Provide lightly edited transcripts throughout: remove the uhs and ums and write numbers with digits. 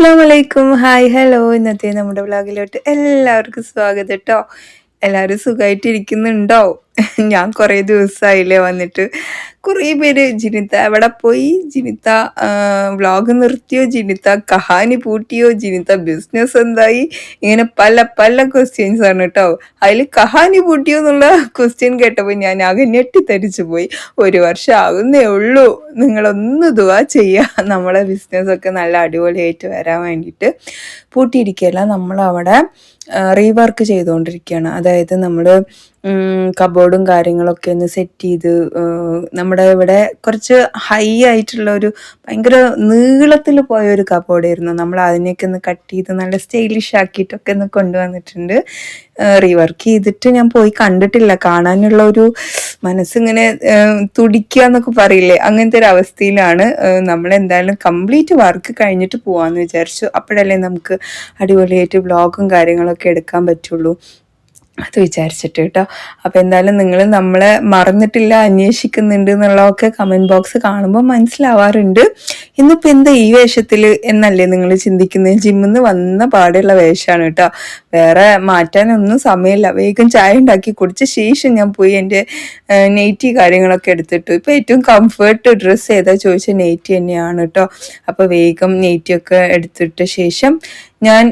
അസ്സലാമലൈക്കും. Hi hello. ഇന്നത്തെ നമ്മുടെ വ്ളോഗിലോട്ട് എല്ലാവർക്കും സ്വാഗതം കേട്ടോ. എല്ലാവരും സുഖമായിട്ടിരിക്കുന്നുണ്ടോ? ഞാൻ കുറേ ദിവസമായില്ലേ വന്നിട്ട്. കുറേ പേര് ജിനിത്ത എവിടെ പോയി, ജിനിത്ത വ്ളോഗ് നിർത്തിയോ, ജിനിത്ത കഹാനി പൂട്ടിയോ, ജിനിത്ത ബിസിനസ് എന്തായി, ഇങ്ങനെ പല പല ക്വസ്റ്റ്യൻസ് ആണ് കേട്ടോ. അതിൽ കഹാനി പൂട്ടിയോ എന്നുള്ള ക്വസ്റ്റ്യൻ കേട്ടപ്പോൾ ഞാൻ ആകെ ഞെട്ടിത്തരിച്ചു പോയി. 1 വർഷം ആകുന്നേ ഉള്ളൂ. നിങ്ങളൊന്ന് ദുആ ചെയ്യുക നമ്മളെ ബിസിനസ്സൊക്കെ നല്ല അടിപൊളിയായിട്ട് വരാൻ വേണ്ടിയിട്ട്. പൂട്ടിയിരിക്കുകയല്ല, നമ്മളവിടെ റീവർക്ക് ചെയ്തുകൊണ്ടിരിക്കുകയാണ്. അതായത് നമ്മൾ കബോർഡും കാര്യങ്ങളൊക്കെ ഒന്ന് സെറ്റ് ചെയ്ത്, നമ്മുടെ ഇവിടെ കുറച്ച് ഹൈ ആയിട്ടുള്ള ഒരു ഭയങ്കര നീളത്തിൽ പോയ ഒരു കബോർഡായിരുന്നു. നമ്മൾ അതിനെയൊക്കെ ഒന്ന് കട്ട് ചെയ്ത് നല്ല സ്റ്റൈലിഷ് ആക്കിയിട്ടൊക്കെ ഒന്ന് കൊണ്ടുവന്നിട്ടുണ്ട്. റീവർക്ക് ചെയ്തിട്ട് ഞാൻ പോയി കണ്ടിട്ടില്ല. കാണാനുള്ള ഒരു മനസ്സിങ്ങനെ തുടിക്കുക എന്നൊക്കെ പറയില്ലേ, അങ്ങനത്തെ ഒരു അവസ്ഥയിലാണ്. നമ്മളെന്തായാലും കംപ്ലീറ്റ് വർക്ക് കഴിഞ്ഞിട്ട് പോകാമെന്ന് വിചാരിച്ചു. അപ്പോഴല്ലേ നമുക്ക് അടിപൊളിയായിട്ട് വ്ളോഗും കാര്യങ്ങളൊക്കെ എടുക്കാൻ പറ്റുള്ളൂ. അത് വിചാരിച്ചിട്ട് കേട്ടോ. അപ്പോൾ എന്തായാലും നിങ്ങൾ നമ്മളെ മറന്നിട്ടില്ല, അന്വേഷിക്കുന്നുണ്ട് എന്നുള്ളതൊക്കെ കമൻറ്റ് ബോക്സ് കാണുമ്പോൾ മനസ്സിലാവാറുണ്ട്. ഇന്നിപ്പോൾ എന്താ ഈ വേഷത്തിൽ എന്നല്ലേ നിങ്ങൾ ചിന്തിക്കുന്നത്? ജിമ്മിൽ നിന്ന് വന്ന പാടുള്ള വേഷമാണ് കേട്ടോ. വേറെ മാറ്റാനൊന്നും സമയമില്ല. വേഗം ചായ ഉണ്ടാക്കി കുടിച്ച ശേഷം ഞാൻ പോയി എൻ്റെ നെയ്റ്റി കാര്യങ്ങളൊക്കെ എടുത്തിട്ടു. ഇപ്പോൾ ഏറ്റവും കംഫേർട്ട് ഡ്രസ്സ് ഏതാ ചോദിച്ചാൽ നെയ്റ്റി തന്നെയാണ് കേട്ടോ. അപ്പോൾ വേഗം നെയ്റ്റിയൊക്കെ എടുത്തിട്ട ശേഷം ഞാൻ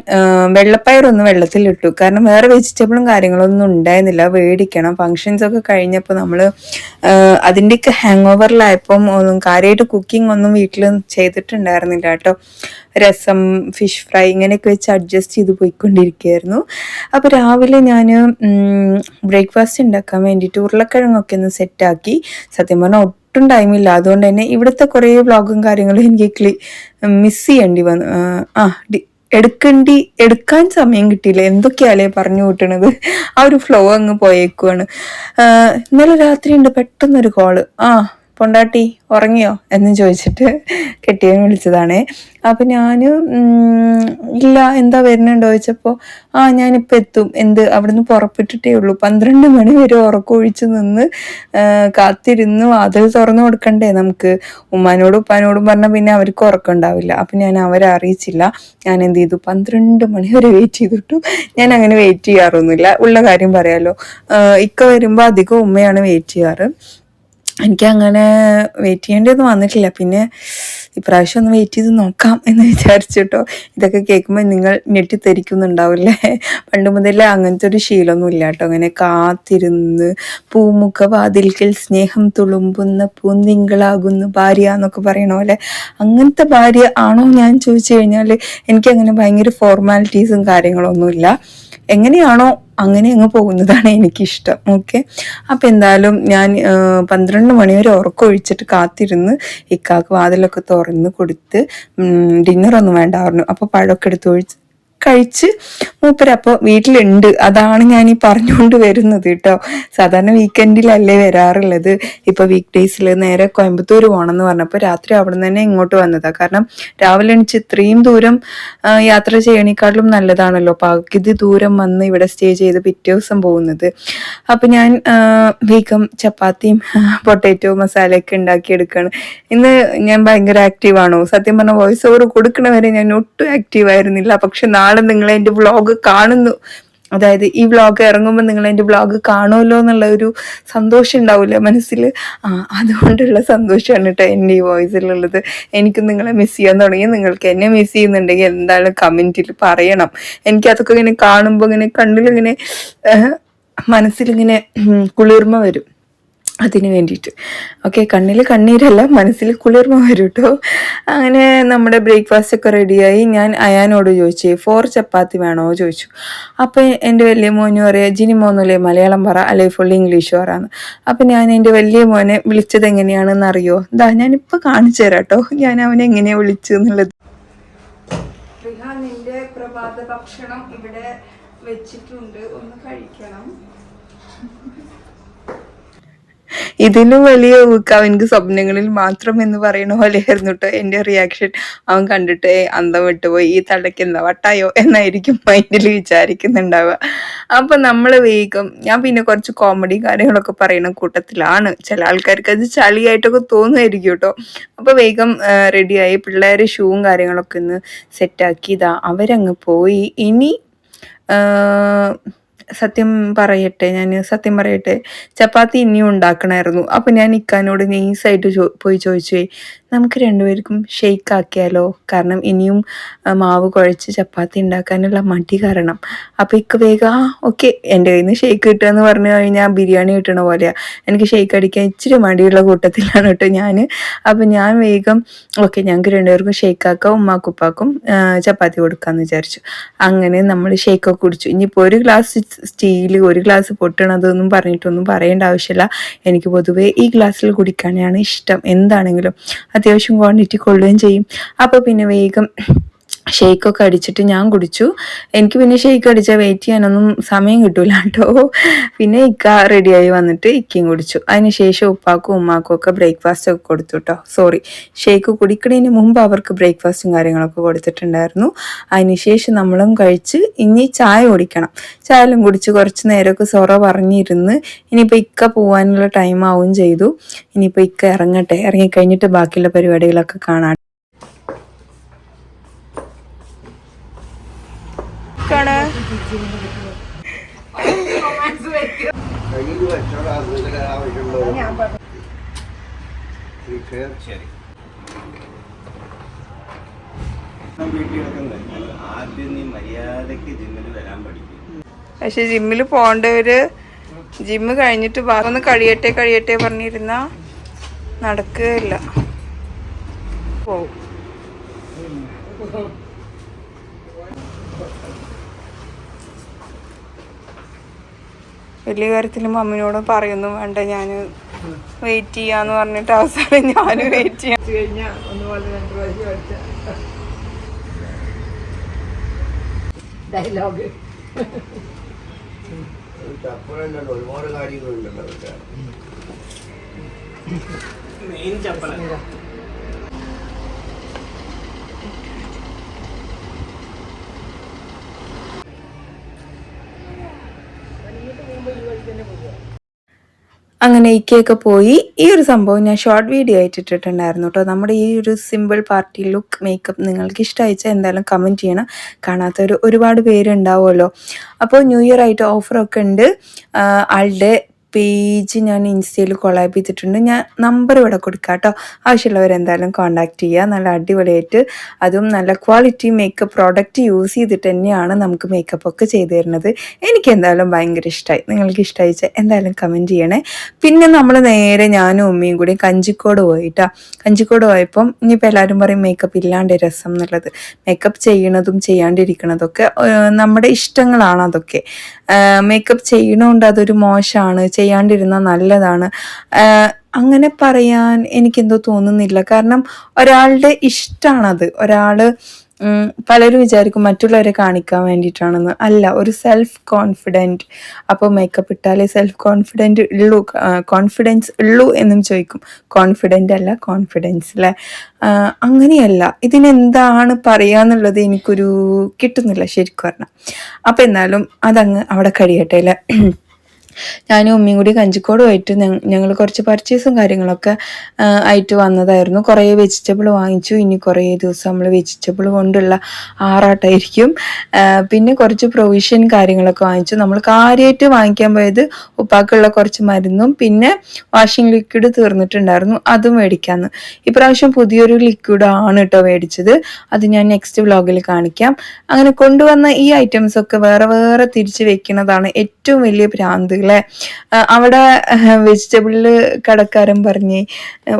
വെള്ളപ്പയറൊന്ന് വെള്ളത്തിലിട്ടു. കാരണം വേറെ വെജിറ്റബിളും കാര്യങ്ങളൊന്നും ഉണ്ടായിരുന്നില്ല, മേടിക്കണം. ഫങ്ഷൻസൊക്കെ കഴിഞ്ഞപ്പോൾ നമ്മൾ അതിൻ്റെയൊക്കെ ഹാങ് ഓവറിലായപ്പം കാര്യമായിട്ട് കുക്കിംഗ് ഒന്നും വീട്ടിൽ ചെയ്തിട്ടുണ്ടായിരുന്നില്ല കേട്ടോ. രസം, ഫിഷ് ഫ്രൈ ഇങ്ങനെയൊക്കെ വെച്ച് അഡ്ജസ്റ്റ് ചെയ്ത് പോയിക്കൊണ്ടിരിക്കുകയായിരുന്നു. അപ്പോൾ രാവിലെ ഞാൻ ബ്രേക്ക്ഫാസ്റ്റ് ഉണ്ടാക്കാൻ വേണ്ടിയിട്ട് ഉരുളക്കിഴങ്ങൊക്കെ ഒന്ന് സെറ്റാക്കി. സത്യം പറഞ്ഞാൽ ഒട്ടും ടൈമില്ല. അതുകൊണ്ട് തന്നെ ഇവിടുത്തെ കുറേ വ്ളോഗും കാര്യങ്ങളും എനിക്ക് മിസ് ചെയ്യേണ്ടി വന്നു. എടുക്കാൻ സമയം കിട്ടിയില്ല. എന്തൊക്കെയാലേ പറഞ്ഞു കൂട്ടണത്, ആ ഒരു ഫ്ലോ അങ്ങ് പോയേക്കുവാണ്. ഇന്നലെ രാത്രി ഉണ്ട് പെട്ടെന്നൊരു കോള്. പൊണ്ടാട്ടി ഉറങ്ങിയോ എന്ന് ചോദിച്ചിട്ട് കെട്ടിയവൻ വിളിച്ചതാണേ. അപ്പം ഞാൻ ഇല്ല, എന്താ വരുന്നുണ്ടോ ചോദിച്ചപ്പോൾ ഞാനിപ്പോൾ എത്തും. അവിടുന്ന് പുറപ്പെട്ടിട്ടേ ഉള്ളൂ. 12 മണി വരെ ഉറക്കമൊഴിച്ച് നിന്ന് കാത്തിരുന്ന് വാതിൽ തുറന്നു കൊടുക്കണ്ടേ നമുക്ക്. ഉമ്മാനോടും ഉപ്പാനോടും പറഞ്ഞാൽ പിന്നെ അവർക്ക് ഉറക്കം ഉണ്ടാവില്ല. അപ്പം ഞാൻ അവരെ അറിയിച്ചില്ല. ഞാൻ എന്ത് ചെയ്തു, 12 മണി വരെ വെയിറ്റ് ചെയ്തിട്ടു. ഞാൻ അങ്ങനെ വെയിറ്റ് ചെയ്യാറൊന്നുമില്ല, ഉള്ള കാര്യം പറയാലോ. ഇക്ക വരുമ്പോൾ അധികം ഉമ്മയാണ് വെയിറ്റ് ചെയ്യാറ്. എനിക്കങ്ങനെ വെയിറ്റ് ചെയ്യേണ്ടിയൊന്നും വന്നിട്ടില്ല. പിന്നെ ഇപ്രാവശ്യം ഒന്ന് വെയിറ്റ് ചെയ്ത് നോക്കാം എന്ന് വിചാരിച്ചിട്ടോ. ഇതൊക്കെ കേൾക്കുമ്പോൾ നിങ്ങൾ ഞെട്ടിത്തെരിക്കുന്നുണ്ടാവില്ലേ. പണ്ട് മുതലേ അങ്ങനത്തെ ഒരു ശീലമൊന്നും ഇല്ല കേട്ടോ. അങ്ങനെ കാത്തിരുന്ന് പൂമുഖ വാതിൽക്കൽ സ്നേഹം തുളുമ്പുന്ന പൂന്തിങ്കളാകുന്നു ഭാര്യ എന്നൊക്കെ പറയണ പോലെ അങ്ങനത്തെ ഭാര്യ ആണോ ഞാൻ ചോദിച്ചു കഴിഞ്ഞാൽ എനിക്കങ്ങനെ ഭയങ്കര ഫോർമാലിറ്റീസും കാര്യങ്ങളൊന്നുമില്ല. എങ്ങനെയാണോ അങ്ങനെ അങ്ങ് പോകുന്നതാണ് എനിക്കിഷ്ടം. ഓക്കെ. അപ്പം എന്തായാലും ഞാൻ 12 മണി വരെ ഉറക്കമൊഴിച്ചിട്ട് കാത്തിരുന്ന് ഇക്കാക്ക് വാതിലൊക്കെ തുറന്ന് കൊടുത്ത് ഡിന്നറൊന്നും വേണ്ട പറഞ്ഞു. അപ്പോൾ പഴമൊക്കെ എടുത്ത് കഴിച്ച് മൂപ്പരപ്പോൾ വീട്ടിലുണ്ട്. അതാണ് ഞാൻ ഈ പറഞ്ഞുകൊണ്ട് വരുന്നത് കേട്ടോ. സാധാരണ വീക്കെൻഡിലല്ലേ വരാറുള്ളത്. ഇപ്പോൾ വീക്ക് ഡേയ്സിൽ നേരെ കോയമ്പത്തൂർ പോകണമെന്ന് പറഞ്ഞപ്പോൾ രാത്രി അവിടെ നിന്ന് തന്നെ ഇങ്ങോട്ട് വന്നതാണ്. കാരണം രാവിലെ എണിച്ച് ഇത്രയും ദൂരം യാത്ര ചെയ്യണേക്കാളും നല്ലതാണല്ലോ പകുതി ദൂരം വന്ന് ഇവിടെ സ്റ്റേ ചെയ്ത് പിറ്റേ ദിവസം പോകുന്നത്. അപ്പം ഞാൻ വേഗം ചപ്പാത്തിയും പൊട്ടാറ്റോ മസാലയൊക്കെ ഉണ്ടാക്കിയെടുക്കുകയാണ്. ഇന്ന് ഞാൻ ഭയങ്കര ആക്റ്റീവാണോ? സത്യം പറഞ്ഞാൽ വോയിസ് ഓവർ കൊടുക്കണ വരെ ഞാൻ ഒട്ടും ആക്റ്റീവായിരുന്നില്ല. പക്ഷെ നാളെ നിങ്ങൾ എൻ്റെ വ്ളോഗ് കാണുന്നു, അതായത് ഈ വ്ളോഗ് ഇറങ്ങുമ്പോൾ നിങ്ങൾ എൻ്റെ വ്ളോഗ് കാണുമല്ലോ എന്നുള്ള ഒരു സന്തോഷം ഉണ്ടാവില്ല മനസ്സിൽ. അതുകൊണ്ടുള്ള സന്തോഷമാണ് കേട്ടോ എൻ്റെ ഈ വോയിസിലുള്ളത്. എനിക്ക് നിങ്ങളെ മിസ് ചെയ്യാൻ തുടങ്ങി. നിങ്ങൾക്ക് എന്നെ മിസ് ചെയ്യുന്നുണ്ടെങ്കിൽ എന്തായാലും കമൻറ്റിൽ പറയണം. എനിക്കതൊക്കെ ഇങ്ങനെ കാണുമ്പോൾ ഇങ്ങനെ കണ്ണിലിങ്ങനെ മനസ്സിലിങ്ങനെ കുളിർമ വരും. അതിന് വേണ്ടിയിട്ട്. ഓക്കെ, കണ്ണിൽ കണ്ണീരല്ല, മനസ്സിൽ കുളിർമ വരും കേട്ടോ. അങ്ങനെ നമ്മുടെ ബ്രേക്ക്ഫാസ്റ്റ് ഒക്കെ റെഡിയായി. ഞാൻ അയാനോട് ചോദിച്ചു 4 ചപ്പാത്തി വേണോ ചോദിച്ചു. അപ്പം എൻ്റെ വലിയ മോന് പറയാം, ജിനി മോന്നല്ലേ മലയാളം പറ, അല്ലെങ്കിൽ ഫുൾ ഇംഗ്ലീഷ് പറയാന്ന്. അപ്പം ഞാൻ എൻ്റെ വലിയ മോനെ വിളിച്ചത് എങ്ങനെയാണെന്ന് അറിയോ? ഞാനിപ്പോൾ കാണിച്ചു തരാം കേട്ടോ, ഞാൻ അവനെ എങ്ങനെയാണ് വിളിച്ചു എന്നുള്ളത്. നിന്റെ പ്രഭാത ഭക്ഷണം ഇവിടെ വെച്ചിട്ടുണ്ട്, ഒന്ന് കഴിക്കണം. ഇതിലും വലിയ ഊക്കാവ് എനിക്ക് സ്വപ്നങ്ങളിൽ മാത്രം എന്ന് പറയുന്ന പോലെയായിരുന്നു കേട്ടോ എൻ്റെ റിയാക്ഷൻ. അവൻ കണ്ടിട്ട് അന്തം വിട്ടുപോയി, ഈ തലയ്ക്ക് എന്താ വട്ടായോ എന്നായിരിക്കും മൈൻഡിൽ വിചാരിക്കുന്നുണ്ടാവുക. അപ്പൊ നമ്മൾ വേഗം ഞാൻ പിന്നെ കുറച്ച് കോമഡി കാര്യങ്ങളൊക്കെ പറയുന്ന കൂട്ടത്തിലാണ്. ചില ആൾക്കാർക്ക് അത് ചളിയായിട്ടൊക്കെ തോന്നുമായിരിക്കും കേട്ടോ. അപ്പൊ വേഗം റെഡിയായി പിള്ളേർ ഷൂവും കാര്യങ്ങളൊക്കെ ഒന്ന് സെറ്റാക്കി ഇതാ അവരങ്ങ് പോയി. ഇനി സത്യം പറയട്ടെ ചപ്പാത്തി ഇനിയും ഉണ്ടാക്കണമായിരുന്നു. അപ്പം ഞാൻ ഇക്കാനോട് നൈസായിട്ട് പോയി ചോദിച്ചേ, നമുക്ക് രണ്ടുപേർക്കും ഷെയ്ക്ക് ആക്കിയാലോ, കാരണം ഇനിയും മാവ് കുഴച്ച് ചപ്പാത്തി ഉണ്ടാക്കാനുള്ള മടി കാരണം. അപ്പം ഇക്ക വേഗം ഓക്കെ, എൻ്റെ കയ്യിൽ നിന്ന് ഷെയ്ക്ക് കിട്ടുക എന്ന് പറഞ്ഞു കഴിഞ്ഞാൽ ബിരിയാണി കിട്ടണ പോലെയാണ്. എനിക്ക് ഷെയ്ക്ക് അടിക്കാൻ ഇച്ചിരി മടിയുള്ള കൂട്ടത്തിലാണ് കേട്ടോ ഞാൻ. അപ്പം ഞാൻ വേഗം ഓക്കെ ഞങ്ങൾക്ക് രണ്ടുപേർക്കും ഷെയ്ക്ക് ആക്കാം, ഉമ്മാക്കും ഉപ്പാക്കും ചപ്പാത്തി കൊടുക്കാമെന്ന് വിചാരിച്ചു. അങ്ങനെ നമ്മൾ ഷെയ്ക്കൊക്കെ കുടിച്ചു. ഇനിയിപ്പോൾ ഒരു ഗ്ലാസ് സ്റ്റീൽ, ഒരു ഗ്ലാസ് പൊട്ടണതൊന്നും പറഞ്ഞിട്ടൊന്നും പറയേണ്ട ആവശ്യമില്ല. എനിക്ക് പൊതുവേ ഈ ഗ്ലാസ്സിൽ കുടിക്കാനാണ് ഇഷ്ടം. എന്താണെങ്കിലും അത്യാവശ്യം ക്വാണ്ടിറ്റി കൊള്ളുകയും ചെയ്യും. അപ്പോൾ പിന്നെ വേഗം ഷെയ്ക്കൊക്കെ അടിച്ചിട്ട് ഞാൻ കുടിച്ചു. എനിക്ക് പിന്നെ ഷെയ്ക്ക് അടിച്ചാൽ വെയിറ്റ് ചെയ്യാനൊന്നും സമയം കിട്ടൂല കേട്ടോ. പിന്നെ ഇക്ക റെഡിയായി വന്നിട്ട് ഇക്കയും കുടിച്ചു. അതിനുശേഷം ഉപ്പാക്കും ഉമ്മാക്കും ഒക്കെ ബ്രേക്ക്ഫാസ്റ്റ് ഒക്കെ കൊടുത്തു കേട്ടോ. സോറി, ഷെയ്ക്ക് കുടിക്കുന്നതിന് മുമ്പ് അവർക്ക് ബ്രേക്ക്ഫാസ്റ്റും കാര്യങ്ങളൊക്കെ കൊടുത്തിട്ടുണ്ടായിരുന്നു. അതിനുശേഷം നമ്മളും കഴിച്ച് ഇനി ചായ കുടിക്കണം. ചായലും കുടിച്ച് കുറച്ച് നേരമൊക്കെ സൊറ പറഞ്ഞിരുന്ന് ഇനിയിപ്പോൾ ഇക്ക പോകാനുള്ള ടൈം ആവുകയും ചെയ്തു. ഇനിയിപ്പോൾ ഇക്ക ഇറങ്ങട്ടെ, ഇറങ്ങിക്കഴിഞ്ഞിട്ട് ബാക്കിയുള്ള പരിപാടികളൊക്കെ കാണാം. പക്ഷെ ജിമ്മിൽ പോകേണ്ടവര് ജിമ്മ് കഴിഞ്ഞിട്ട് ഒന്ന് കഴിയട്ടെ പറഞ്ഞിരുന്ന നടക്കുകയില്ല, പോവും. വലിയ കാര്യത്തിലും മമ്മിനോടും പറയൊന്നും വേണ്ട, ഞാൻ വെയിറ്റ് ചെയ്യാന്ന് പറഞ്ഞിട്ട് അവസാനം ഞാനും വെയിറ്റ് ചെയ്യാൻ കഴിഞ്ഞാൽ ഡയലോഗ് ഒരുപാട് കാര്യങ്ങളുണ്ടല്ലോ. മെയിൻ ചപ്പല അങ്ങനെ ഇക്കയൊക്കെ പോയി. ഈ ഒരു സംഭവം ഞാൻ ഷോർട്ട് വീഡിയോ ആയിട്ട് ഇട്ടിട്ടുണ്ടായിരുന്നു കേട്ടോ. നമ്മുടെ ഈ ഒരു സിമ്പിൾ പാർട്ടി ലുക്ക് മേക്കപ്പ് നിങ്ങൾക്ക് ഇഷ്ടമായിച്ചാൽ എന്തായാലും കമൻറ്റ് ചെയ്യണം. കാണാത്തവർ ഒരുപാട് പേരുണ്ടാവുമല്ലോ. അപ്പോൾ ന്യൂ ഇയർ ആയിട്ട് ഓഫറൊക്കെ ഉണ്ട്. ആളുടെ പേജ് ഞാൻ ഇൻസ്റ്റയിൽ കൊളാബ് ചെയ്തിട്ടുണ്ട്. ഞാൻ നമ്പർ ഇവിടെ കൊടുക്കാം കേട്ടോ. ആവശ്യമുള്ളവരെന്തായാലും കോൺടാക്റ്റ് ചെയ്യുക. നല്ല അടിപൊളിയായിട്ട് അതും നല്ല ക്വാളിറ്റി മേക്കപ്പ് പ്രോഡക്റ്റ് യൂസ് ചെയ്തിട്ട് തന്നെയാണ് നമുക്ക് മേക്കപ്പ് ഒക്കെ ചെയ്തു തരുന്നത്. എനിക്ക് എന്തായാലും ഭയങ്കര ഇഷ്ടമായി. നിങ്ങൾക്ക് ഇഷ്ടമായിച്ചാൽ എന്തായാലും കമൻറ്റ് ചെയ്യണേ. പിന്നെ നമ്മൾ നേരെ ഞാനും ഉമ്മയും കൂടി കഞ്ചിക്കോട് പോയിട്ടാ. കഞ്ചിക്കോട് പോയപ്പം ഇനിയിപ്പോൾ എല്ലാവരും പറയും മേക്കപ്പ് ഇല്ലാണ്ട് രസം എന്നുള്ളത്. മേക്കപ്പ് ചെയ്യണതും ചെയ്യാണ്ടിരിക്കണതൊക്കെ നമ്മുടെ ഇഷ്ടങ്ങളാണ്. അതൊക്കെ മേക്കപ്പ് ചെയ്യണോണ്ട് അതൊരു മോശമാണ്, ചെയ്യാണ്ടിരുന്നാൽ നല്ലതാണ് അങ്ങനെ പറയാൻ എനിക്കെന്തോ തോന്നുന്നില്ല. കാരണം ഒരാളുടെ ഇഷ്ടമാണത്. പലരും വിചാരിക്കും മറ്റുള്ളവരെ കാണിക്കാൻ വേണ്ടിയിട്ടാണെന്ന്. അല്ല, ഒരു സെൽഫ് കോൺഫിഡൻറ്റ്. അപ്പോൾ മേക്കപ്പ് ഇട്ടാലേ സെൽഫ് കോൺഫിഡൻസ് ഉള്ളൂ എന്നും ചോദിക്കും. കോൺഫിഡൻ്റ് അല്ല, കോൺഫിഡൻസ് അല്ലേ? അങ്ങനെയല്ല, ഇതിനെന്താണ് പറയാന്നുള്ളത് എനിക്കൊരു കിട്ടുന്നില്ല ശരിക്കും പറഞ്ഞാൽ. അപ്പം എന്നാലും അതങ്ങ് അവിടെ കഴിയട്ടെ അല്ലേ. ഞാനും ഉമ്മയും കൂടി കഞ്ചിക്കോട് പോയിട്ട് ഞങ്ങൾ കുറച്ച് പർച്ചേസും കാര്യങ്ങളൊക്കെ ആയിട്ട് വന്നതായിരുന്നു. കുറേ വെജിറ്റബിൾ വാങ്ങിച്ചു. ഇനി കുറേ ദിവസം നമ്മൾ വെജിറ്റബിൾ കൊണ്ടുള്ള ആറാട്ടായിരിക്കും. പിന്നെ കുറച്ച് പ്രൊവിഷൻ കാര്യങ്ങളൊക്കെ വാങ്ങിച്ചു. നമ്മൾ കാര്യമായിട്ട് വാങ്ങിക്കാൻ പോയത് ഉപ്പാക്കുള്ള കുറച്ച് മരുന്നും പിന്നെ വാഷിംഗ് ലിക്വിഡ് തീർന്നിട്ടുണ്ടായിരുന്നു, അതും മേടിക്കാമെന്ന്. ഇപ്രാവശ്യം പുതിയൊരു ലിക്വിഡാണ് കേട്ടോ മേടിച്ചത്. അത് ഞാൻ നെക്സ്റ്റ് വ്ലോഗിൽ കാണിക്കാം. അങ്ങനെ കൊണ്ടുവന്ന ഈ ഐറ്റംസ് ഒക്കെ വേറെ വേറെ തിരിച്ച് വെക്കുന്നതാണ് ഏറ്റവും വലിയ ഭ്രാന്ത് അല്ലേ. അവിടെ വെജിറ്റബിളില് കടക്കാരൻ പറഞ്ഞ്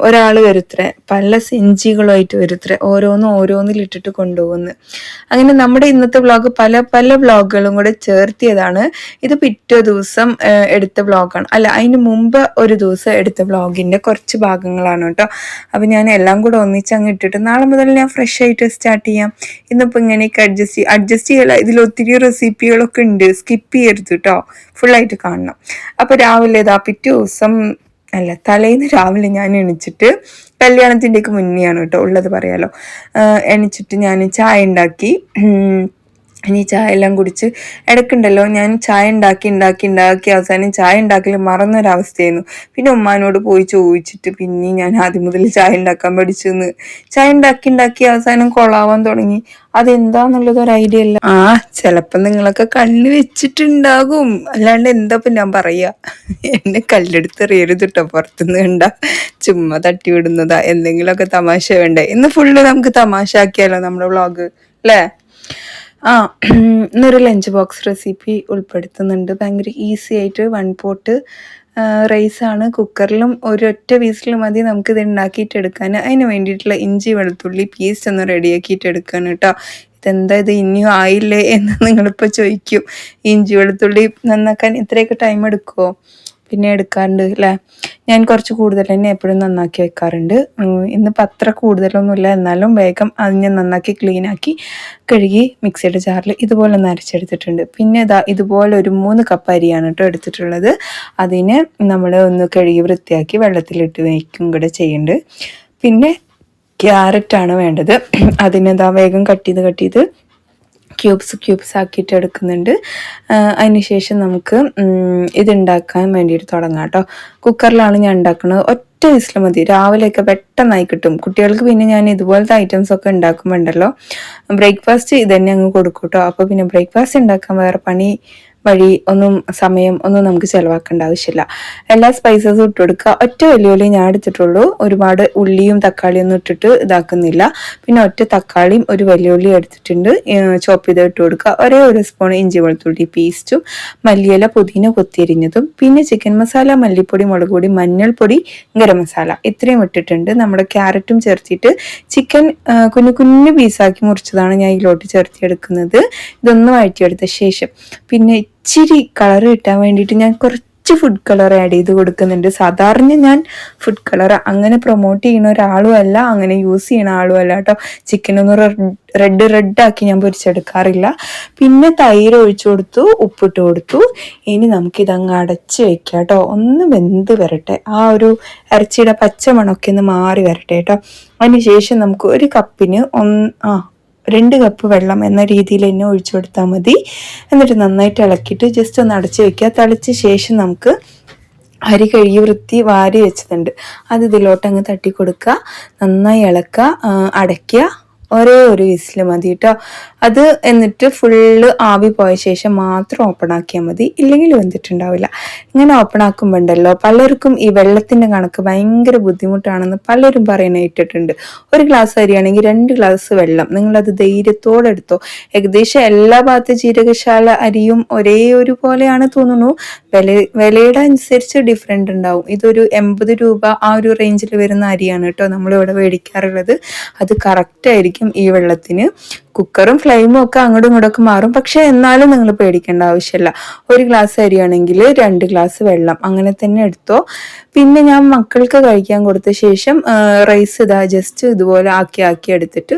ഒരാൾ വരുത്രേ, പല സെഞ്ചികളുമായിട്ട് വരുത്രേ, ഓരോന്നിലിട്ടിട്ട് കൊണ്ടുപോകുന്നു. അങ്ങനെ നമ്മുടെ ഇന്നത്തെ വ്ളോഗ് പല പല വ്ളോഗുകളും കൂടെ ചേർത്തിയതാണ്. ഇത് പിറ്റേ ദിവസം എടുത്ത വ്ളോഗാണ്, അല്ല അതിന് മുമ്പ് ഒരു ദിവസം എടുത്ത വ്ളോഗിന്റെ കുറച്ച് ഭാഗങ്ങളാണ് കേട്ടോ. അപ്പൊ ഞാൻ എല്ലാം കൂടെ ഒന്നിച്ചങ്ങ് ഇട്ടിട്ട് നാളെ മുതൽ ഞാൻ ഫ്രഷ് ആയിട്ട് സ്റ്റാർട്ട് ചെയ്യാം. ഇന്നിപ്പോൾ ഇങ്ങനെയൊക്കെ അഡ്ജസ്റ്റ് ചെയ്യല. ഇതിൽ ഒത്തിരി റെസിപ്പികളൊക്കെ ഉണ്ട്, സ്കിപ്പ് ചെയ്യരുത് കേട്ടോ, ഫുള്ളായിട്ട് കാണണം. അപ്പോൾ രാവിലെ പിറ്റേ ദിവസം അല്ല, തലേന്ന് രാവിലെ ഞാൻ എണീച്ചിട്ട്, കല്യാണത്തിൻ്റെയൊക്കെ മുന്നെയാണ് കേട്ടോ, ഉള്ളത് പറയാലോ. എണീച്ചിട്ട് ഞാൻ ചായ ഉണ്ടാക്കി. ഇനി ചായ എല്ലാം കുടിച്ച് ഇടയ്ക്കുണ്ടല്ലോ, ഞാൻ ചായ ഉണ്ടാക്കി അവസാനം ചായ ഉണ്ടാക്കൽ മറന്നൊരവസ്ഥയായിരുന്നു. പിന്നെ ഉമ്മാനോട് പോയി ചോദിച്ചിട്ട് പിന്നെ ഞാൻ ആദ്യം മുതൽ ചായ ഉണ്ടാക്കാൻ പഠിച്ചെന്ന്. ചായ ഉണ്ടാക്കി അവസാനം കൊളാവാൻ തുടങ്ങി. അതെന്താന്നുള്ളത് ഒരു ഐഡിയ ഇല്ല. ചിലപ്പോൾ നിങ്ങളൊക്കെ കല്ല് വെച്ചിട്ടുണ്ടാകും, അല്ലാണ്ട് എന്താപ്പം ഞാൻ പറയാ. എന്നെ കല്ലെടുത്ത് എറിയരുത് കേട്ടോ, പുറത്തുനിന്ന് കണ്ട ചുമ്മാ തട്ടി വിടുന്നതാ. എന്തെങ്കിലുമൊക്കെ തമാശ വേണ്ടേ? ഇന്ന് ഫുള്ള് നമുക്ക് തമാശ ആക്കിയാലോ നമ്മുടെ വ്ളോഗ്, അല്ലേ? ആ ഇന്നൊരു ലഞ്ച് ബോക്സ് റെസിപ്പി ഉൾപ്പെടുത്തുന്നുണ്ട്. ഭയങ്കര ഈസി ആയിട്ട് 1 പോട്ട് റൈസാണ്. കുക്കറിലും ഒരൊറ്റ വീസിൽ മതി നമുക്കിത് ഉണ്ടാക്കിയിട്ടെടുക്കാൻ. അതിന് വേണ്ടിയിട്ടുള്ള ഇഞ്ചി വെളുത്തുള്ളി പേസ്റ്റ് ഒന്ന് റെഡിയാക്കിയിട്ട് എടുക്കാൻ കേട്ടോ. ഇതെന്താ ഇത് ഇനിയും ആയില്ലേ എന്ന് നിങ്ങളിപ്പോൾ ചോദിക്കും. ഇഞ്ചി വെളുത്തുള്ളി നന്നാക്കാൻ ഇത്രയൊക്കെ ടൈം എടുക്കുമോ? പിന്നെ എടുക്കാറുണ്ട് അല്ലേ. ഞാൻ കുറച്ച് കൂടുതൽ തന്നെ എപ്പോഴും നന്നാക്കി വെക്കാറുണ്ട്. ഇന്നിപ്പോൾ അത്ര കൂടുതലൊന്നുമില്ല, എന്നാലും വേഗം അത് ഞാൻ നന്നാക്കി ക്ലീനാക്കി കഴുകി മിക്സിയുടെ ജാറിൽ ഇതുപോലെ ഒന്ന് അരച്ചെടുത്തിട്ടുണ്ട്. പിന്നെ ഇതുപോലെ ഒരു 3 കപ്പ് അരിയാണ് കേട്ടോ എടുത്തിട്ടുള്ളത്. അതിനെ നമ്മൾ ഒന്ന് കഴുകി വൃത്തിയാക്കി വെള്ളത്തിലിട്ട് വയ്ക്കും കൂടെ ചെയ്യുന്നുണ്ട്. പിന്നെ ക്യാരറ്റാണ് വേണ്ടത്. അതിനെന്താ വേഗം കട്ട് ചെയ്ത് ക്യൂബ്സ് ആക്കിയിട്ട് എടുക്കുന്നുണ്ട്. അതിനുശേഷം നമുക്ക് ഇതുണ്ടാക്കാൻ വേണ്ടിയിട്ട് തുടങ്ങാം കേട്ടോ. കുക്കറിലാണ് ഞാൻ ഉണ്ടാക്കുന്നത്. ഒറ്റ വിസിൽ മതി, രാവിലെയൊക്കെ പെട്ടെന്നായി കിട്ടും. കുട്ടികൾക്ക് പിന്നെ ഞാൻ ഇതുപോലത്തെ ഐറ്റംസ് ഒക്കെ ഉണ്ടാക്കുമ്പോണ്ടല്ലോ, ബ്രേക്ക്ഫാസ്റ്റ് ഇത് തന്നെ അങ്ങ് കൊടുക്കും കേട്ടോ. അപ്പോൾ പിന്നെ ബ്രേക്ക്ഫാസ്റ്റ് ഉണ്ടാക്കാൻ വേറെ പണി സമയം ഒന്നും നമുക്ക് ചിലവാക്കേണ്ട ആവശ്യമില്ല. എല്ലാ സ്പൈസസും ഇട്ട് കൊടുക്കുക. ഒറ്റ വെല്ലുവിളി ഞാൻ എടുത്തിട്ടുള്ളൂ, ഒരുപാട് ഉള്ളിയും തക്കാളിയും ഒന്നും ഇട്ടിട്ട് ഇതാക്കുന്നില്ല. പിന്നെ ഒറ്റ തക്കാളിയും ഒരു വെല്ലുവിളി എടുത്തിട്ടുണ്ട്, ചോപ്പ് ചെയ്ത് ഇട്ട് കൊടുക്കുക. ഒരു സ്പൂൺ ഇഞ്ചി വെളുത്തുള്ളി പേസ്റ്റും മല്ലിയില പുതിന കൊത്തിയരിഞ്ഞതും പിന്നെ ചിക്കൻ മസാല, മല്ലിപ്പൊടി, മുളക് പൊടി, മഞ്ഞൾപ്പൊടി, ഗരം മസാല ഇത്രയും ഇട്ടിട്ടുണ്ട്. നമ്മുടെ ക്യാരറ്റും ചേർത്തിട്ട് ചിക്കൻ കുഞ്ഞു പീസാക്കി മുറിച്ചതാണ് ഞാൻ ഇതിലോട്ട് ചേർത്തിയെടുക്കുന്നത്. ഇതൊന്ന് വഴറ്റിയെടുത്ത ശേഷം പിന്നെ ഇച്ചിരി കളർ കിട്ടാൻ വേണ്ടിയിട്ട് ഞാൻ കുറച്ച് ഫുഡ് കളർ ആഡ് ചെയ്ത് കൊടുക്കുന്നുണ്ട്. സാധാരണ ഞാൻ ഫുഡ് കളർ അങ്ങനെ പ്രൊമോട്ട് ചെയ്യുന്ന ഒരാളും അല്ല, അങ്ങനെ യൂസ് ചെയ്യുന്ന ആളും അല്ല കേട്ടോ. ചിക്കനൊന്ന് റെഡ് ആക്കി ഞാൻ പൊരിച്ചെടുക്കാറില്ല. പിന്നെ തൈര് ഒഴിച്ചു കൊടുത്തു, ഉപ്പിട്ട് കൊടുത്തു. ഇനി നമുക്കിതങ്ങ് അടച്ച് വെക്കാം കേട്ടോ. ഒന്ന് വെന്ത് വരട്ടെ, ആ ഒരു ഇറച്ചിയുടെ പച്ചമണമൊക്കെ ഒന്ന് മാറി വരട്ടെ കേട്ടോ. അതിനുശേഷം നമുക്ക് ഒരു കപ്പിന് 2 കപ്പ് വെള്ളം എന്ന രീതിയിൽ തന്നെ ഒഴിച്ചു കൊടുത്താൽ മതി. എന്നിട്ട് നന്നായിട്ട് ഇളക്കിയിട്ട് ജസ്റ്റ് ഒന്ന് അടച്ചു വെക്കുക. തിളച്ച ശേഷം നമുക്ക് അരി കഴുകി വൃത്തി വാരി വെച്ചതുണ്ട്, അത് ഇതിലോട്ട് അങ്ങ് തട്ടി കൊടുക്കുക. നന്നായി ഇളക്കുക, അടയ്ക്കുക. ഒരു വിസിൽ മതി കേട്ടോ. അത് എന്നിട്ട് ഫുള്ള് ആവി പോയ ശേഷം മാത്രം ഓപ്പൺ ആക്കിയാൽ മതി, ഇല്ലെങ്കിൽ വെന്തിട്ടുണ്ടാവില്ല. ഇങ്ങനെ ഓപ്പൺ ആക്കുമ്പോണ്ടല്ലോ, പലർക്കും ഈ വെള്ളത്തിന്റെ കണക്ക് ഭയങ്കര ബുദ്ധിമുട്ടാണെന്ന് പലരും പറയുന്നത് കേട്ടിട്ടുണ്ട്. ഒരു ഗ്ലാസ് അരിയാണെങ്കിൽ 2 ഗ്ലാസ് വെള്ളം, നിങ്ങളത് ധൈര്യത്തോടെ എടുത്തോ. ഏകദേശം എല്ലാ ഭാഗത്തെ ജീരകശാല അരിയും ഒരേ ഒരു പോലെയാണ് തോന്നുന്നു. വിലയുടെ അനുസരിച്ച് ഡിഫറെന്റ് ഉണ്ടാവും. ഇതൊരു 80 രൂപ ആ ഒരു റേഞ്ചിൽ വരുന്ന അരിയാണ് കേട്ടോ നമ്മളിവിടെ മേടിക്കാറുള്ളത്. അത് കറക്റ്റ് ആയിരിക്കും ഈ വെള്ളത്തിന്. കുക്കറും ഫ്ലെയിമും ഒക്കെ അങ്ങോട്ടും ഇങ്ങോട്ടൊക്കെ മാറും, പക്ഷെ എന്നാലും നിങ്ങൾ പേടിക്കേണ്ട ആവശ്യമില്ല. ഒരു ഗ്ലാസ് അരിയാണെങ്കിൽ 2 ഗ്ലാസ് വെള്ളം അങ്ങനെ തന്നെ എടുത്തോ. പിന്നെ ഞാൻ മക്കൾക്ക് കഴിക്കാൻ കൊടുത്ത ശേഷം റൈസ് ജസ്റ്റ് ഇതുപോലെ ആക്കി എടുത്തിട്ട്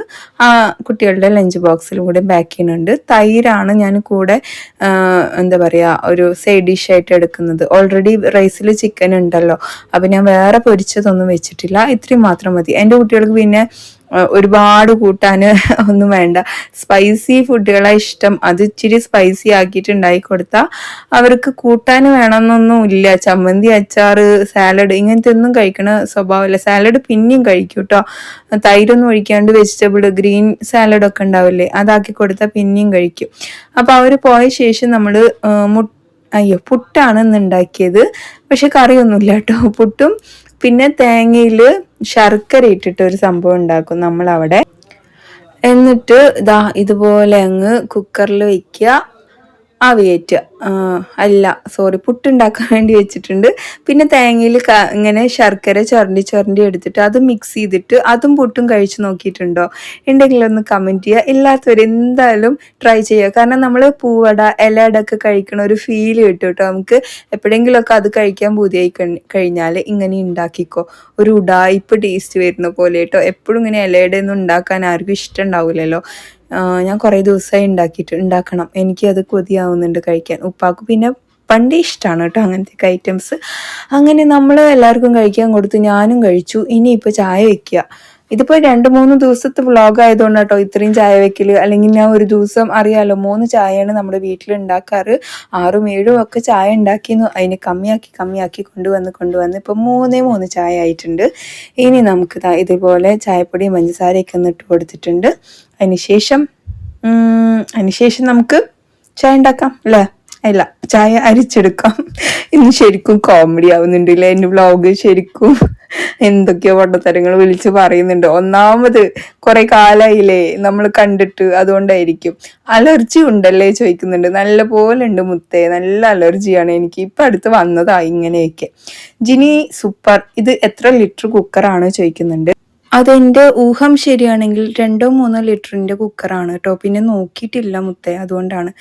കുട്ടികളുടെ ലഞ്ച് ബോക്സിലും കൂടെ പാക്ക് ചെയ്യുന്നുണ്ട്. തൈരാണ് ഞാൻ കൂടെ എന്താ പറയുക ഒരു സൈഡ് ഡിഷ് ആയിട്ട് എടുക്കുന്നത്. ഓൾറെഡി റൈസിൽ ചിക്കൻ ഉണ്ടല്ലോ, അപ്പം ഞാൻ വേറെ പൊരിച്ചതൊന്നും വെച്ചിട്ടില്ല. ഇത്രയും മാത്രം മതി. എൻ്റെ കുട്ടികൾക്ക് പിന്നെ ഒരുപാട് കൂട്ടാൻ ഒന്നും വേണ്ട, സ്പൈസി ഫുഡുകളാണ് ഇഷ്ടം. അത് ഇച്ചിരി സ്പൈസി ആക്കിയിട്ട് ഉണ്ടാക്കി കൊടുത്താൽ അവർക്ക് കൂട്ടാൻ വേണമെന്നൊന്നും ഇല്ല. ചമ്മന്തി, അച്ചാറ്, സാലഡ് ഇങ്ങനത്തെ ഒന്നും കഴിക്കണ സ്വഭാവമില്ല. സാലഡ് പിന്നെയും കഴിക്കും കേട്ടോ, തൈരൊന്നും ഒഴിക്കാണ്ട് വെജിറ്റബിൾ ഗ്രീൻ സാലഡൊക്കെ ഉണ്ടാവില്ലേ, അതാക്കി കൊടുത്താൽ പിന്നെയും കഴിക്കും. അപ്പോൾ അവർ പോയ ശേഷം നമ്മൾ പുട്ടാണ് ഇന്ന് ഉണ്ടാക്കിയത്. പക്ഷെ കറിയൊന്നുമില്ല കേട്ടോ. പുട്ടും പിന്നെ തേങ്ങയിൽ ശർക്കര ഇട്ടിട്ട് ഒരു സംഭവം ഉണ്ടാക്കും നമ്മളവിടെ. എന്നിട്ട് ഇതുപോലെ അങ്ങ് കുക്കറിൽ വയ്ക്കുക, ആവിയേറ്റുക. പുട്ടുണ്ടാക്കാൻ വേണ്ടി വെച്ചിട്ടുണ്ട്. പിന്നെ തേങ്ങയിൽ ഇങ്ങനെ ശർക്കര ചുരണ്ടി എടുത്തിട്ട് അത് മിക്സ് ചെയ്തിട്ട് അതും പുട്ടും കഴിച്ച് നോക്കിയിട്ടുണ്ടോ? ഉണ്ടെങ്കിൽ ഒന്ന് കമൻറ്റ് ചെയ്യുക. ഇല്ലാത്തവർ എന്തായാലും ട്രൈ ചെയ്യുക. കാരണം നമ്മൾ പൂവട, ഇലയട ഒക്കെ കഴിക്കണ ഒരു ഫീൽ കിട്ടും കേട്ടോ നമുക്ക്. എപ്പോഴെങ്കിലുമൊക്കെ അത് കഴിക്കാൻ പൂതിയായി കഴിഞ്ഞാൽ ഇങ്ങനെ ഉണ്ടാക്കിക്കോ. ഒരു ഉഡായിപ്പ് ടേസ്റ്റ് വരുന്ന പോലെ കേട്ടോ. എപ്പോഴും ഇങ്ങനെ ഇലയുടെ ഒന്നും ഉണ്ടാക്കാൻ ആർക്കും ഇഷ്ടം ഉണ്ടാവില്ലല്ലോ. ഞാൻ കുറേ ദിവസമായി ഉണ്ടാക്കണം, എനിക്കത് കൊതിയാവുന്നുണ്ട് കഴിക്കാൻ. ഉപ്പാക്ക് പിന്നെ പണ്ടേ ഇഷ്ടമാണ് കേട്ടോ അങ്ങനത്തെ ഐറ്റംസ്. അങ്ങനെ നമ്മൾ എല്ലാവർക്കും കഴിക്കാൻ കൊടുത്തു, ഞാനും കഴിച്ചു. ഇനിയിപ്പോൾ ചായ വെക്കുക. ഇതിപ്പോൾ 2-3 ദിവസത്തെ വ്ളോഗ് ആയതുകൊണ്ട് കേട്ടോ ഇത്രയും ചായ വെക്കൽ. അല്ലെങ്കിൽ ഞാൻ ഒരു ദിവസം അറിയാലോ 3 ചായയാണ് നമ്മുടെ വീട്ടിൽ ഉണ്ടാക്കാറ്. 6-7 ഒക്കെ ചായ ഉണ്ടാക്കിയിരുന്നു. അതിന് കമ്മിയാക്കി കൊണ്ടുവന്ന് ഇപ്പോൾ 3 ചായ ആയിട്ടുണ്ട്. ഇനി നമുക്ക് ഇതുപോലെ ചായപ്പൊടിയും പഞ്ചസാരയൊക്കെ ഒന്ന് ഇട്ട് കൊടുത്തിട്ടുണ്ട്. അതിനുശേഷം നമുക്ക് ചായ ഉണ്ടാക്കാം അല്ലേ? അല്ല, ചായ അരിച്ചെടുക്കാം. ഇന്ന് ശരിക്കും കോമഡി ആവുന്നുണ്ടല്ലേ എൻ്റെ വ്ളോഗ്. ശരിക്കും എന്തൊക്കെയോ പൊട്ടത്തരങ്ങൾ വിളിച്ച് പറയുന്നുണ്ട്. ഒന്നാമത് കുറെ കാലായില്ലേ നമ്മൾ കണ്ടിട്ട്, അതുകൊണ്ടായിരിക്കും. അലർജി ഉണ്ടല്ലേ ചോദിക്കുന്നുണ്ട്. നല്ല പോലെ ഉണ്ട് മുത്തേ, നല്ല അലർജിയാണ് എനിക്ക്. ഇപ്പം അടുത്ത് വന്നതാ ഇങ്ങനെയൊക്കെ. ജിനി സൂപ്പർ. ഇത് എത്ര ലിറ്റർ കുക്കറാണ് ചോദിക്കുന്നുണ്ട്. അതെൻ്റെ ഊഹം ശരിയാണെങ്കിൽ 2-3 ലിറ്ററിൻ്റെ കുക്കറാണ് കേട്ടോ. പിന്നെ നോക്കിയിട്ടില്ല മുത്തേ, അതുകൊണ്ടാണ്.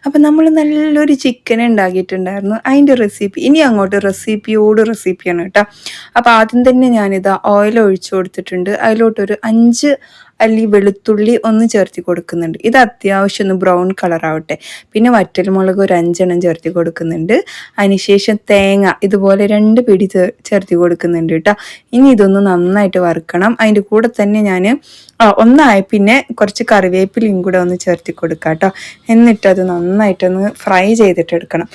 അപ്പം നമ്മൾ നല്ലൊരു ചിക്കൻ ഉണ്ടാക്കിയിട്ടുണ്ടായിരുന്നു. അതിൻ്റെ റെസിപ്പി ഇനി അങ്ങോട്ട് റെസിപ്പിയാണ് കേട്ടോ. അപ്പോൾ ആദ്യം തന്നെ ഞാനിതാ ഓയിൽ ഒഴിച്ചു കൊടുത്തിട്ടുണ്ട്. അതിലോട്ടൊരു 5 അല്ലി വെളുത്തുള്ളി ഒന്ന് ചേർത്തി കൊടുക്കുന്നുണ്ട്. ഇത് അത്യാവശ്യം ഒന്ന് ബ്രൗൺ കളർ ആവട്ടെ. പിന്നെ വറ്റൽമുളക് ഒരു 5 എണ്ണം ചേർത്തി കൊടുക്കുന്നുണ്ട്. അതിനുശേഷം തേങ്ങ ഇതുപോലെ 2 പിടി ചേർത്തി കൊടുക്കുന്നുണ്ട് കേട്ടോ. ഇനി ഇതൊന്ന് നന്നായിട്ട് വറുക്കണം. അതിൻ്റെ കൂടെ തന്നെ ഞാൻ ഒന്നായ പിന്നെ കുറച്ച് കറിവേപ്പിലയും കൂടെ ഒന്ന് ചേർത്തി കൊടുക്കാം കേട്ടോ. എന്നിട്ട് അത് നന്നായിട്ടൊന്ന് ഫ്രൈ ചെയ്തിട്ടെടുക്കണം.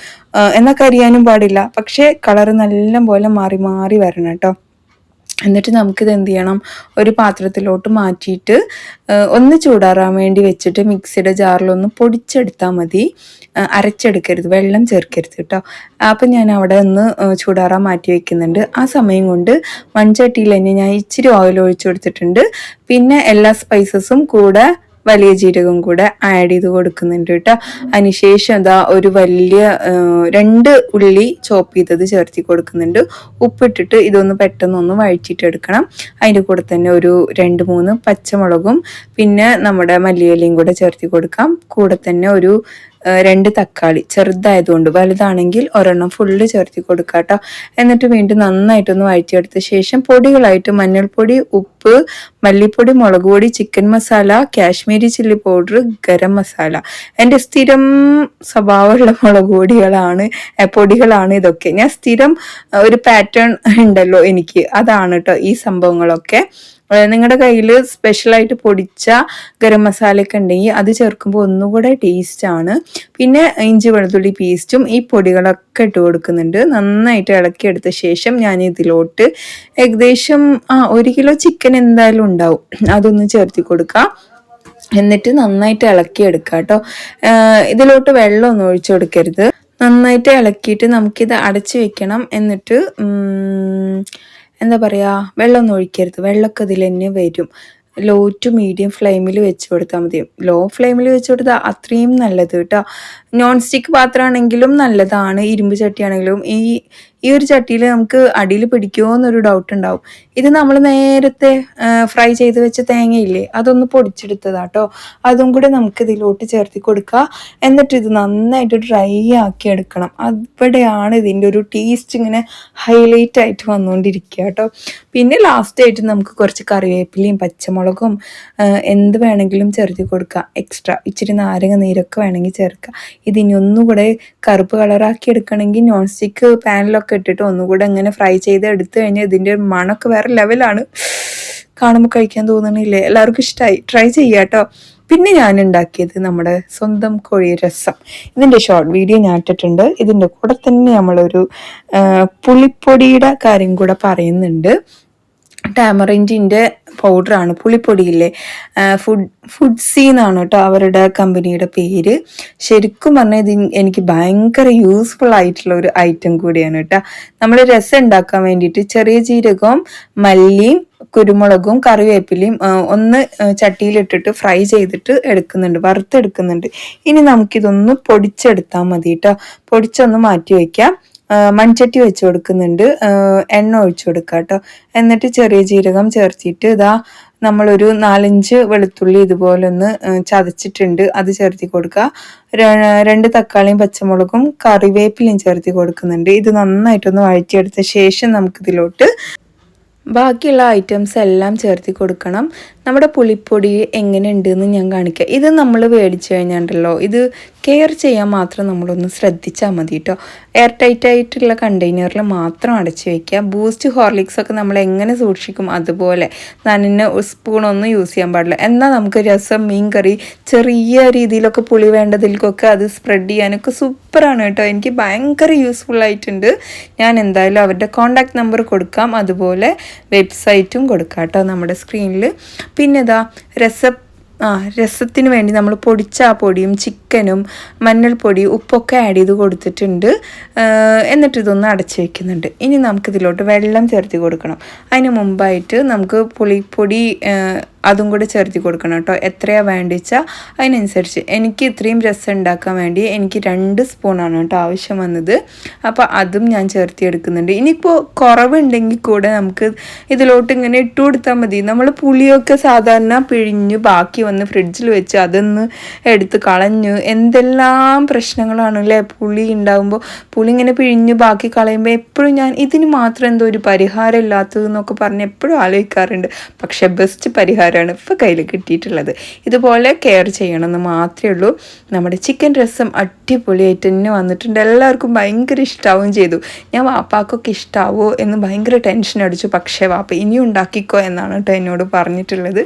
എന്നാൽ കരിയാനും പാടില്ല, പക്ഷേ കളറ് നല്ല പോലെ മാറി മാറി വരണം കേട്ടോ. എന്നിട്ട് നമുക്കിത് എന്ത് ചെയ്യണം, ഒരു പാത്രത്തിലോട്ട് മാറ്റിയിട്ട് ഒന്ന് ചൂടാറാൻ വേണ്ടി വെച്ചിട്ട് മിക്സിയുടെ ജാറിലൊന്ന് പൊടിച്ചെടുത്താൽ മതി. അരച്ചെടുക്കരുത്, വെള്ളം ചേർക്കരുത് കേട്ടോ. അപ്പം ഞാൻ അവിടെ ഒന്ന് ചൂടാറാൻ മാറ്റി വയ്ക്കുന്നുണ്ട്. ആ സമയം കൊണ്ട് മൺചട്ടിയിൽ തന്നെ ഞാൻ ഇച്ചിരി ഓയിൽ ഒഴിച്ചു കൊടുത്തിട്ടുണ്ട്. പിന്നെ എല്ലാ സ്പൈസസും കൂടെ വലിയ ജീരകം കൂടെ ആഡ് ചെയ്ത് കൊടുക്കുന്നുണ്ട് കേട്ടോ. അതിനുശേഷം എന്താ ഒരു വലിയ 2 ഉള്ളി ചോപ്പ് ചെയ്തത് ചേർത്തി കൊടുക്കുന്നുണ്ട്. ഉപ്പിട്ടിട്ട് ഇതൊന്ന് പെട്ടെന്നൊന്ന് വഴറ്റിയിട്ടെടുക്കണം. അതിൻ്റെ കൂടെ തന്നെ ഒരു 2-3 പച്ചമുളകും പിന്നെ നമ്മുടെ മല്ലിയിലയും കൂടെ ചേർത്തി കൊടുക്കാം. കൂടെ തന്നെ ഒരു 2 തക്കാളി ചെറുതായതുകൊണ്ട്, വലുതാണെങ്കിൽ ഒരെണ്ണം ഫുള്ള് ചേർത്തി കൊടുക്കുക കേട്ടോ. എന്നിട്ട് വീണ്ടും നന്നായിട്ടൊന്ന് വഴറ്റിയെടുത്ത ശേഷം പൊടികളായിട്ട് മഞ്ഞൾപ്പൊടി, ഉപ്പ്, മല്ലിപ്പൊടി, മുളക് പൊടി, chicken masala, Kashmiri chilli powder, garam masala. എൻ്റെ സ്ഥിരം സ്വഭാവമുള്ള മുളക് പൊടികളാണ് ഇതൊക്കെ. ഞാൻ സ്ഥിരം ഒരു പാറ്റേൺ ഉണ്ടല്ലോ എനിക്ക്, അതാണ് കേട്ടോ ഈ സംഭവങ്ങളൊക്കെ. നിങ്ങളുടെ കയ്യിൽ സ്പെഷ്യലായിട്ട് പൊടിച്ച ഗരം മസാലയൊക്കെ ഉണ്ടെങ്കിൽ അത് ചേർക്കുമ്പോൾ ഒന്നുകൂടെ ടേസ്റ്റാണ്. പിന്നെ ഇഞ്ചി വെളുത്തുള്ളി പേസ്റ്റും ഈ പൊടികളൊക്കെ ഇട്ട് കൊടുക്കുന്നുണ്ട്. നന്നായിട്ട് ഇളക്കിയെടുത്ത ശേഷം ഞാൻ ഇതിലോട്ട് ഏകദേശം 1 കിലോ ചിക്കൻ എന്തായാലും ഉണ്ടാവും, അതൊന്ന് ചേർത്തി കൊടുക്കാം. എന്നിട്ട് നന്നായിട്ട് ഇളക്കിയെടുക്കുക കേട്ടോ. ഇതിലോട്ട് വെള്ളമൊന്നും ഒഴിച്ചു കൊടുക്കരുത്. നന്നായിട്ട് ഇളക്കിയിട്ട് നമുക്കിത് അടച്ചു വെക്കണം. എന്നിട്ട് എന്താ പറയുക, വെള്ളമൊന്നും ഒഴിക്കരുത്. വെള്ളമൊക്കെ ഇതിൽ തന്നെ വരും. ലോ ടു മീഡിയം ഫ്ലെയിമിൽ വെച്ച് കൊടുത്താൽ മതി. ലോ ഫ്ലെയിമിൽ വെച്ച് കൊടുത്താൽ അത്രയും നല്ലത് കേട്ടോ. നോൺ സ്റ്റിക്ക് പാത്രമാണെങ്കിലും നല്ലതാണ്, ഇരുമ്പ് ചട്ടിയാണെങ്കിലും. ഈ ഒരു ചട്ടിയിൽ നമുക്ക് അടിയിൽ പിടിക്കുമോ എന്നൊരു ഡൗട്ട് ഉണ്ടാവും. ഇത് നമ്മൾ നേരത്തെ ഫ്രൈ ചെയ്ത് വെച്ച തേങ്ങയില്ലേ, അതൊന്ന് പൊടിച്ചെടുത്തതാട്ടോ. അതും കൂടെ നമുക്ക് ഇതിലോട്ട് ചേർത്തി കൊടുക്കുക. എന്നിട്ട് ഇത് നന്നായിട്ട് ഡ്രൈ ആക്കി എടുക്കണം. അവിടെയാണ് ഇതിൻ്റെ ഒരു ടേസ്റ്റ് ഇങ്ങനെ ഹൈലൈറ്റ് ആയിട്ട് വന്നുകൊണ്ടിരിക്കുക കേട്ടോ. പിന്നെ ലാസ്റ്റായിട്ട് നമുക്ക് കുറച്ച് കറിവേപ്പിലയും പച്ചമുളകും എന്ത് വേണമെങ്കിലും ചേർത്തി കൊടുക്കുക. എക്സ്ട്രാ ഇച്ചിരി നാരങ്ങ നീരൊക്കെ വേണമെങ്കിൽ ചേർക്കുക. ഇതിനി ഒന്നുകൂടെ കറുപ്പ് കളറാക്കി എടുക്കണമെങ്കിൽ നോൺ സ്റ്റിക്ക് പാനിലൊക്കെ ഇട്ടിട്ട് ഒന്നുകൂടെ ഇങ്ങനെ ഫ്രൈ ചെയ്ത് എടുത്തു കഴിഞ്ഞാൽ ഇതിൻ്റെ മണമൊക്കെ വേറെ ലെവലാണ്. കാണുമ്പോൾ കഴിക്കാൻ തോന്നണില്ലേ? എല്ലാവർക്കും ഇഷ്ടമായി, ട്രൈ ചെയ്യാം കേട്ടോ. പിന്നെ ഞാൻ ഉണ്ടാക്കിയത് നമ്മുടെ സ്വന്തം കോഴി രസം. ഇതിൻ്റെ ഷോർട്ട് വീഡിയോ ഞാൻ ഇട്ടിട്ടുണ്ട്. ഇതിൻ്റെ കൂടെ തന്നെ നമ്മളൊരു പുളിപ്പൊടിയുടെ കാര്യം കൂടെ പറയുന്നുണ്ട്. ടാമറിൻ്റെ പൗഡറാണ്, പുളിപ്പൊടിയില്ലേ, ഫുഡ്സി എന്നാണ് കേട്ടോ അവരുടെ കമ്പനിയുടെ പേര്. ശരിക്കും പറഞ്ഞാൽ ഇത് എനിക്ക് ഭയങ്കര യൂസ്ഫുൾ ആയിട്ടുള്ള ഒരു ഐറ്റം കൂടിയാണ് കേട്ടോ. നമ്മൾ രസം ഉണ്ടാക്കാൻ വേണ്ടിയിട്ട് ചെറിയ ജീരകവും മല്ലിയും കുരുമുളകും കറിവേപ്പിലയും ഒന്ന് ചട്ടിയിലിട്ടിട്ട് ഫ്രൈ ചെയ്തിട്ട് വറുത്തെടുക്കുന്നുണ്ട്. ഇനി നമുക്കിതൊന്ന് പൊടിച്ചെടുത്താൽ മതി കേട്ടോ. പൊടിച്ചൊന്ന് മാറ്റി വയ്ക്കാം. മൺചട്ടി വെച്ച് കൊടുക്കുന്നുണ്ട്. എണ്ണ ഒഴിച്ചു കൊടുക്കുക കേട്ടോ. എന്നിട്ട് ചെറിയ ജീരകം ചേർത്തിട്ട് നമ്മളൊരു 4-5 വെളുത്തുള്ളി ഇതുപോലെ ഒന്ന് ചതച്ചിട്ടുണ്ട്, അത് ചേർത്തി കൊടുക്കുക. 2 തക്കാളിയും പച്ചമുളകും കറിവേപ്പിലയും ചേർത്തി കൊടുക്കുന്നുണ്ട്. ഇത് നന്നായിട്ടൊന്ന് വഴറ്റിയെടുത്ത ശേഷം നമുക്കിതിലോട്ട് ബാക്കിയുള്ള ഐറ്റംസ് എല്ലാം ചേർത്തി കൊടുക്കണം. നമ്മുടെ പുളിപ്പൊടി എങ്ങനെ ഉണ്ടെന്ന് ഞാൻ കാണിക്കാം. ഇത് നമ്മൾ മേടിച്ചു കഴിഞ്ഞാണ്ടല്ലോ, ഇത് കെയർ ചെയ്യാൻ മാത്രം നമ്മളൊന്ന് ശ്രദ്ധിച്ചാൽ മതി കേട്ടോ. എയർ ടൈറ്റ് ആയിട്ടുള്ള കണ്ടെയ്നറിൽ മാത്രം അടച്ച് വയ്ക്കുക. ബൂസ്റ്റ് ഹോർലിക്സ് ഒക്കെ നമ്മൾ എങ്ങനെ സൂക്ഷിക്കും അതുപോലെ നനഞ്ഞ സ്പൂണൊന്നും യൂസ് ചെയ്യാൻ പാടില്ല. എന്നാൽ നമുക്ക് രസം, മീൻ കറി, ചെറിയ രീതിയിലൊക്കെ പുളി വേണ്ടതിൽക്കൊക്കെ അത് സ്പ്രെഡ് ചെയ്യാനൊക്കെ സൂപ്പറാണ് കേട്ടോ. എനിക്ക് ഭയങ്കര യൂസ്ഫുൾ ആയിട്ടുണ്ട്. ഞാൻ എന്തായാലും അവരുടെ കോൺടാക്റ്റ് നമ്പർ കൊടുക്കാം, അതുപോലെ വെബ്സൈറ്റും കൊടുക്കാം കേട്ടോ നമ്മുടെ സ്ക്രീനിൽ. പിന്നെ ഇതാ രസത്തിന് വേണ്ടി നമ്മൾ പൊടിച്ച ആ പൊടിയും ചിക്കനും മഞ്ഞൾപ്പൊടി ഉപ്പൊക്കെ ആഡ് ചെയ്ത് കൊടുത്തിട്ടുണ്ട്. എന്നിട്ട് ഇതൊന്ന് അടച്ച് വയ്ക്കുന്നുണ്ട്. ഇനി നമുക്കിതിലോട്ട് വെള്ളം ചേർത്ത് കൊടുക്കണം. അതിന് മുമ്പായിട്ട് നമുക്ക് പുളിപ്പൊടി അതും കൂടെ ചേർത്ത് കൊടുക്കണം കേട്ടോ. എത്രയാണ് വേണ്ടിച്ചാൽ അതിനനുസരിച്ച്. എനിക്ക് ഇത്രയും രസം ഉണ്ടാക്കാൻ വേണ്ടി എനിക്ക് 2 സ്പൂണാണ് കേട്ടോ ആവശ്യം വന്നത്. അപ്പോൾ അതും ഞാൻ ചേർത്തിയെടുക്കുന്നുണ്ട്. ഇനിയിപ്പോൾ കുറവുണ്ടെങ്കിൽ കൂടെ നമുക്ക് ഇതിലോട്ട് ഇങ്ങനെ ഇട്ട് കൊടുത്താൽ മതി. നമ്മൾ പുളിയൊക്കെ സാധാരണ പിഴിഞ്ഞ് ബാക്കി വന്ന് ഫ്രിഡ്ജിൽ വെച്ച് അതൊന്ന് എടുത്ത് കളഞ്ഞ് എന്തെല്ലാം പ്രശ്നങ്ങളാണ് അല്ലേ പുളി ഉണ്ടാകുമ്പോൾ. പുളി ഇങ്ങനെ പിഴിഞ്ഞ് ബാക്കി കളയുമ്പോൾ എപ്പോഴും ഞാൻ ഇതിന് മാത്രം എന്തോ ഒരു പരിഹാരം ഇല്ലാത്തതെന്നൊക്കെ പറഞ്ഞ് എപ്പോഴും ആലോചിക്കാറുണ്ട്. പക്ഷേ ബെസ്റ്റ് പരിഹാരം ഇപ്പോൾ കയ്യിൽ കിട്ടിയിട്ടുള്ളത്. ഇതുപോലെ കെയർ ചെയ്യണമെന്ന് മാത്രമേ ഉള്ളൂ. നമ്മുടെ ചിക്കൻ രസം അടിപൊളിയായിട്ട് തന്നെ വന്നിട്ടുണ്ട്. എല്ലാവർക്കും ഭയങ്കര ഇഷ്ടാവുകയും ചെയ്തു. ഞാൻ വാപ്പാക്കൊക്കെ ഇഷ്ടാവോ എന്ന് ഭയങ്കര ടെൻഷൻ അടിച്ചു. പക്ഷേ വാപ്പ ഇനിയും ഉണ്ടാക്കിക്കോ എന്നാണ് കേട്ടോ എന്നോട് പറഞ്ഞിട്ടുള്ളത്.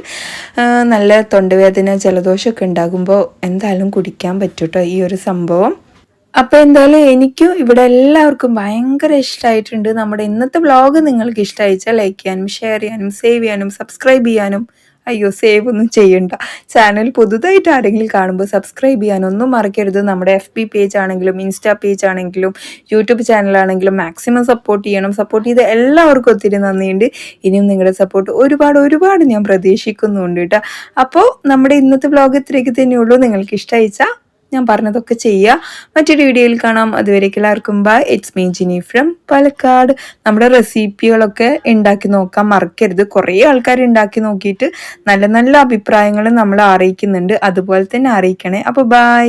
നല്ല തൊണ്ടവേദന, ജലദോഷമൊക്കെ ഉണ്ടാകുമ്പോൾ എന്തായാലും കുടിക്കാൻ പറ്റും കേട്ടോ ഈ ഒരു സംഭവം. അപ്പോൾ എന്തായാലും എനിക്കും ഇവിടെ എല്ലാവർക്കും ഭയങ്കര ഇഷ്ടമായിട്ടുണ്ട്. നമ്മുടെ ഇന്നത്തെ വ്ളോഗ് നിങ്ങൾക്ക് ഇഷ്ടമായിച്ചാൽ ലൈക്ക് ചെയ്യാനും ഷെയർ ചെയ്യാനും സേവ് ചെയ്യാനും സബ്സ്ക്രൈബ് ചെയ്യാനും, സേവ് ഒന്നും ചെയ്യണ്ട, ചാനൽ പുതുതായിട്ട് ആരെങ്കിലും കാണുമ്പോൾ സബ്സ്ക്രൈബ് ചെയ്യാനൊന്നും മറക്കരുത്. നമ്മുടെ FB പേജ് ആണെങ്കിലും ഇൻസ്റ്റാ പേജ് ആണെങ്കിലും യൂട്യൂബ് ചാനലാണെങ്കിലും മാക്സിമം സപ്പോർട്ട് ചെയ്യണം. സപ്പോർട്ട് ചെയ്ത് എല്ലാവർക്കും ഒത്തിരി നന്ദിയുണ്ട്. ഇനിയും നിങ്ങളുടെ സപ്പോർട്ട് ഒരുപാട് ഞാൻ പ്രതീക്ഷിക്കുന്നുണ്ട് കേട്ടോ. അപ്പോൾ നമ്മുടെ ഇന്നത്തെ വ്ളോഗ് ഇത്രയൊക്കെ തന്നെയുള്ളൂ. നിങ്ങൾക്ക് ഇഷ്ടമായിച്ചാൽ ഞാൻ പറഞ്ഞതൊക്കെ ചെയ്യുക. മറ്റൊരു വീഡിയോയിൽ കാണാം. അതുവരേക്കും എല്ലാവർക്കും bye. It's me Jini from Palakkad. നമ്മുടെ റെസിപ്പികളൊക്കെ ഉണ്ടാക്കി നോക്കാൻ മറക്കരുത്. കുറേ ആൾക്കാർ ഉണ്ടാക്കി നോക്കിയിട്ട് നല്ല നല്ല അഭിപ്രായങ്ങൾ നമ്മളെ അറിയിക്കുന്നുണ്ട്. അതുപോലെ തന്നെ അറിയിക്കണേ. അപ്പോൾ ബൈ.